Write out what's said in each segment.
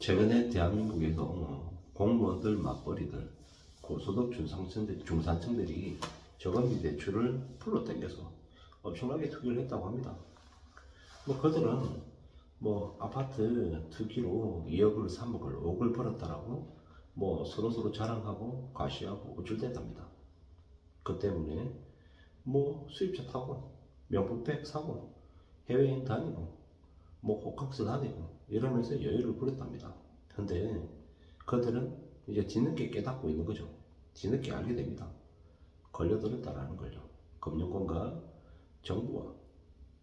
최근에 대한민국에서 공무원들, 맞벌이들, 고소득 중산층들이 저금리 대출을 풀로 당겨서 엄청나게 투기를 했다고 합니다. 그들은 아파트 투기로 2억을, 3억을, 5억을 벌었다라고 서로 자랑하고 과시하고 우쭐댔답니다. 그 때문에 수입차 타고 명품백 사고 해외여행 다니고 호캉스 다니고 이러면서 여유를 부렸답니다. 근데 그들은 이제 뒤늦게 깨닫고 있는 거죠. 뒤늦게 알게 됩니다. 걸려들었다라는 걸요. 금융권과 정부와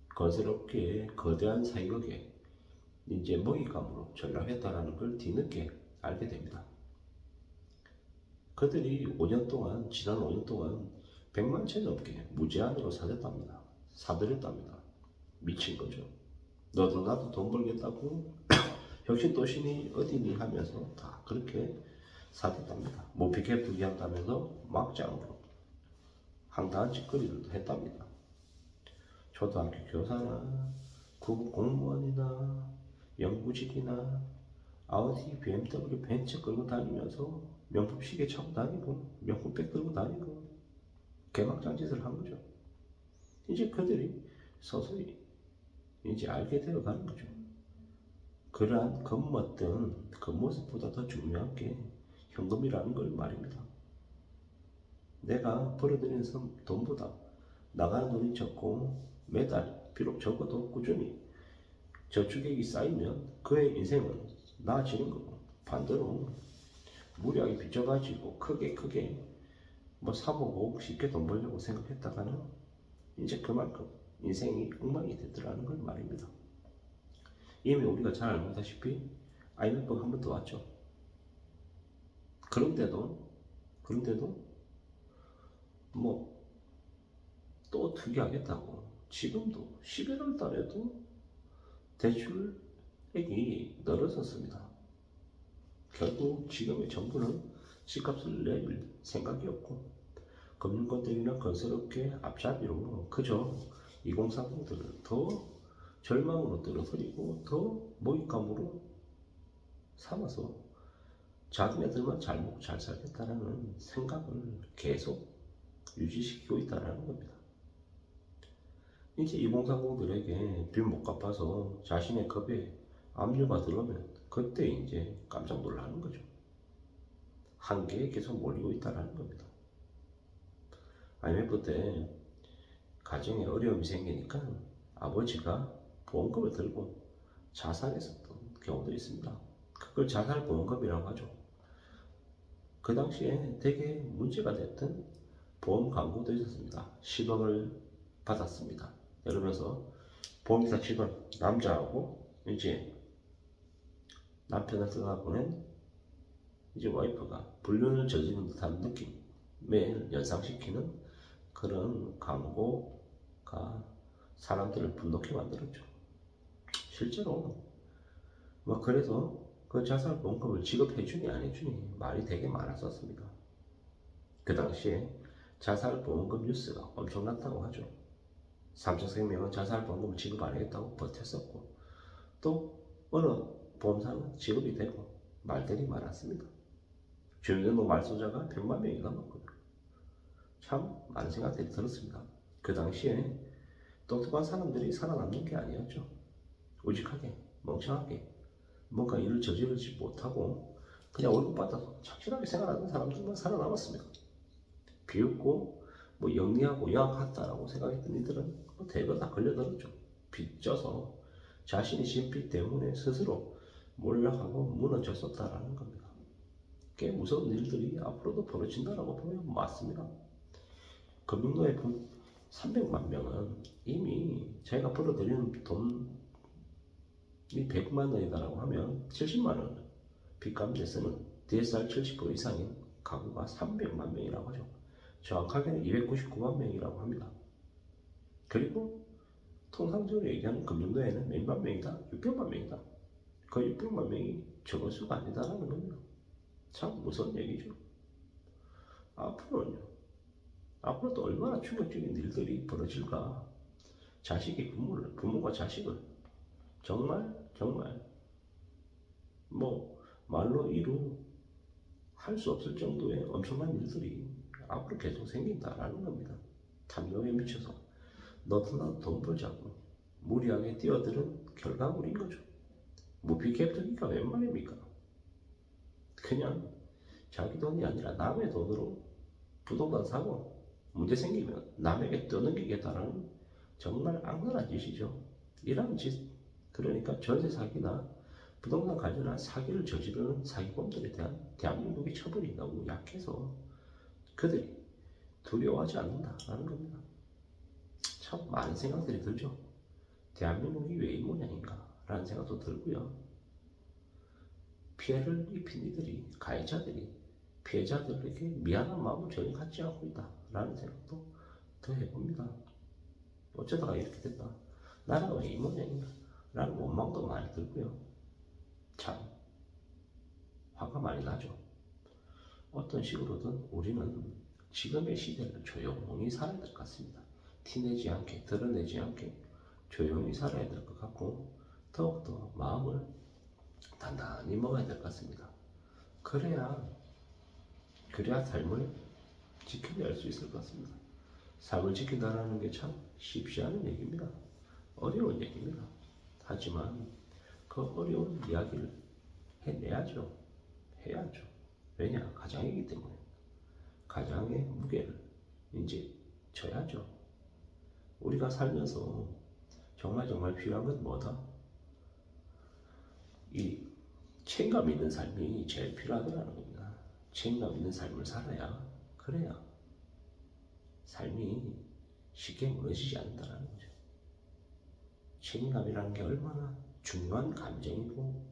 거스럽게 거대한 사익에 이제 먹잇감으로 전락했다라는 걸 뒤늦게 알게 됩니다. 그들이 지난 5년 동안 100만 채 넘게 무제한으로 사들였답니다. 미친 거죠. 너도 나도 돈 벌겠다고 혁신도시니 어디니 하면서 다 그렇게 사댔답니다. 모피켓 투기한다면서 막장으로 황당한 짓거리를 했답니다. 초등학교 교사나 구급 공무원이나 연구직이나 아우디, BMW, 벤츠 끌고 다니면서 명품 시계 차고 다니고 명품백 들고 다니고 개막장 짓을 한 거죠. 이제 그들이 서서히 이제 알게 되어 가는 거죠. 그러한 겉멋든 겉모습보다 더 중요한 게 현금이라는 걸 말입니다. 내가 벌어들이는 돈보다 나가는 돈이 적고 매달 비록 적어도 꾸준히 저축액이 쌓이면 그의 인생은 나아지는 거고, 반대로 무리하게 빚어가지고 크게 3억 5억 쉽게 돈 벌려고 생각했다가는 이제 그만큼 인생이 엉망이 되더라는 걸 말입니다. 이미 우리가 잘 알다시피 IMF가 한 번 더 왔죠. 그런데도 또 투기하겠다고 지금도 11월 달에도 대출액이 늘어섰습니다. 결국 지금의 정부는 집값을 내릴 생각이 없고 금융권들이나 건설업계 앞잡이로 그저 2030들을 더 절망으로 떨어뜨리고 더 먹잇감으로 삼아서 자기네들만 잘 먹고 잘 살겠다라는 생각을 계속 유지시키고 있다는 겁니다. 이제 2030들에게 빚 못 갚아서 자신의 급에 압류가 들어오면 그때 이제 깜짝 놀라는 거죠. 한계에 계속 몰리고 있다는 겁니다. IMF 때 가정에 어려움이 생기니까 아버지가 보험금을 들고 자살했었던 경우도 있습니다. 그걸 자살보험금이라고 하죠. 그 당시에 되게 문제가 됐던 보험 광고도 있었습니다. 10억을 받았습니다. 이러면서 보험사 직원 남자하고 이제 남편을 떠나보낸 이제 와이프가 불륜을 저지른 듯한 느낌을 연상시키는 그런 광고가 사람들을 분노케 만들었죠. 실제로 그래서 그 자살보험금을 지급해주니 안 해주니 말이 되게 많았었습니다. 그 당시에 자살보험금 뉴스가 엄청났다고 하죠. 삼성생명은 자살보험금을 지급 안 하겠다고 버텼었고, 또 어느 보험사는 지급이 되고 말들이 많았습니다. 주민등록 말소자가 100만 명이 넘었거든요. 참 많은 생각들이 들었습니다. 그 당시에 똑똑한 사람들이 살아남는 게 아니었죠. 우직하게 멍청하게 뭔가 일을 저지르지 못하고 그냥 월급 받아서 착실하게 생활하는 사람들만 살아남았습니다. 비웃고 영리하고 영악하다라고 생각했던 이들은 대거 다 걸려들었죠. 빚져서 자신이 진 빚 때문에 스스로 몰락하고 무너졌었다라는 겁니다. 꽤 무서운 일들이 앞으로도 벌어진다라고 보면 맞습니다. 금융노예 300만 명은 이미 자기가 벌어들이는 돈이 100만 원이다라고 하면 70만 원 빚값 내서는 DSR 70% 이상인 가구가 300만 명이라고 하죠. 정확하게는 299만 명이라고 합니다. 그리고 통상적으로 얘기하는 금융노예는 몇만 명이다? 600만 명이다. 그 600만 명이 적을 수가 아니다라는 겁니다. 참 무서운 얘기죠. 앞으로도 얼마나 충격적인 일들이 벌어질까. 부모가 자식을 정말 뭐 말로 이루 할 수 없을 정도의 엄청난 일들이 앞으로 계속 생긴다라는 겁니다. 탐욕에 미쳐서 너도 나도 돈 벌자고 무리하게 뛰어드는 결과물인 거죠. 무피캡터니까 웬 말입니까? 그냥 자기 돈이 아니라 남의 돈으로 부동산 사고 문제 생기면 남에게 떠넘기겠다라는 정말 악랄한 짓이죠. 이런 짓, 그러니까 전세 사기나 부동산 관련한 사기를 저지르는 사기범들에 대한 대한민국의 처벌이 너무 약해서 그들이 두려워하지 않는다라는 겁니다. 참 많은 생각들이 들죠. 대한민국이 왜 이 모양인가 라는 생각도 들고요. 피해를 입힌 이들이, 가해자들이 피해자들에게 미안한 마음을 전혀 갖지 않고 있다라는 생각도 더 해봅니다. 어쩌다가 이렇게 됐다, 나라가 왜 이 모양인가 라는 원망도 많이 들고요. 참 화가 많이 나죠. 어떤 식으로든 우리는 지금의 시대를 조용히 살아야 될 것 같습니다. 티내지 않게, 드러내지 않게 조용히 살아야 될 것 같고, 더욱더 마음을 단단히 먹어야 될 것 같습니다. 그래야 삶을 지켜낼 수 있을 것 같습니다. 삶을 지킨다는 게 참 쉽지 않은 얘기입니다. 어려운 얘기입니다. 하지만 그 어려운 이야기를 해내야죠. 해야죠. 왜냐? 가장이기 때문에. 가장의 무게를 이제 져야죠. 우리가 살면서 정말 필요한 건 뭐다? 이 책임감 있는 삶이 제일 필요하다는 겁니다. 책임감 있는 삶을 살아야, 그래야 삶이 쉽게 무너지지 않는다는 거죠. 책임감이라는 게 얼마나 중요한 감정이고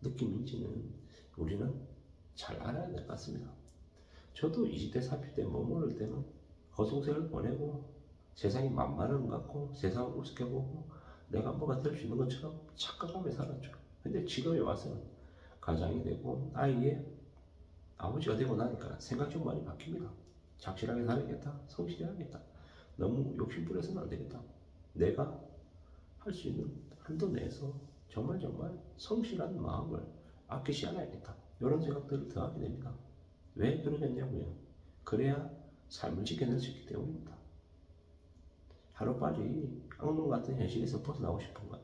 느낌인지는 우리는 잘 알아야 될 것 같습니다. 저도 20대 30대 머무를 때는 거동생을 보내고 세상이 만만한 것 같고 세상을 우습게 보고 내가 뭐가 될 수 있는 것처럼 착각하며 살았죠. 근데 지금에 와서는 가장이 되고 아이의 아버지가 되고 나니까 생각 좀 많이 바뀝니다. 착실하게 살아야겠다, 성실해야겠다, 너무 욕심부려서는 안 되겠다, 내가 할 수 있는 한도 내에서 정말 성실한 마음을 아끼지 않아야겠다, 이런 생각들을 더하게 됩니다. 왜 그러겠냐고요? 그래야 삶을 지켜낼 수 있기 때문입니다. 하루빨리 악몽 같은 현실에서 벗어나고 싶은 것,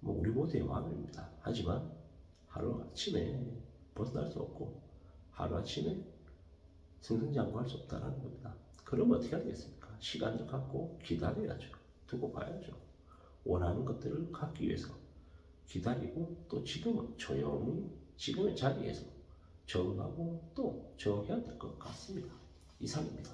뭐 우리 모두의 마음입니다. 하지만 하루아침에 벗어날 수 없고 하루아침에 승승장구할 수 없다는 겁니다. 그럼 어떻게 하겠습니까? 시간을 갖고 기다려야죠. 두고 봐야죠. 원하는 것들을 갖기 위해서 기다리고, 또 지금은 조용히 지금의 자리에서 적응하고 또 적응해야 될 것 같습니다. 이상입니다.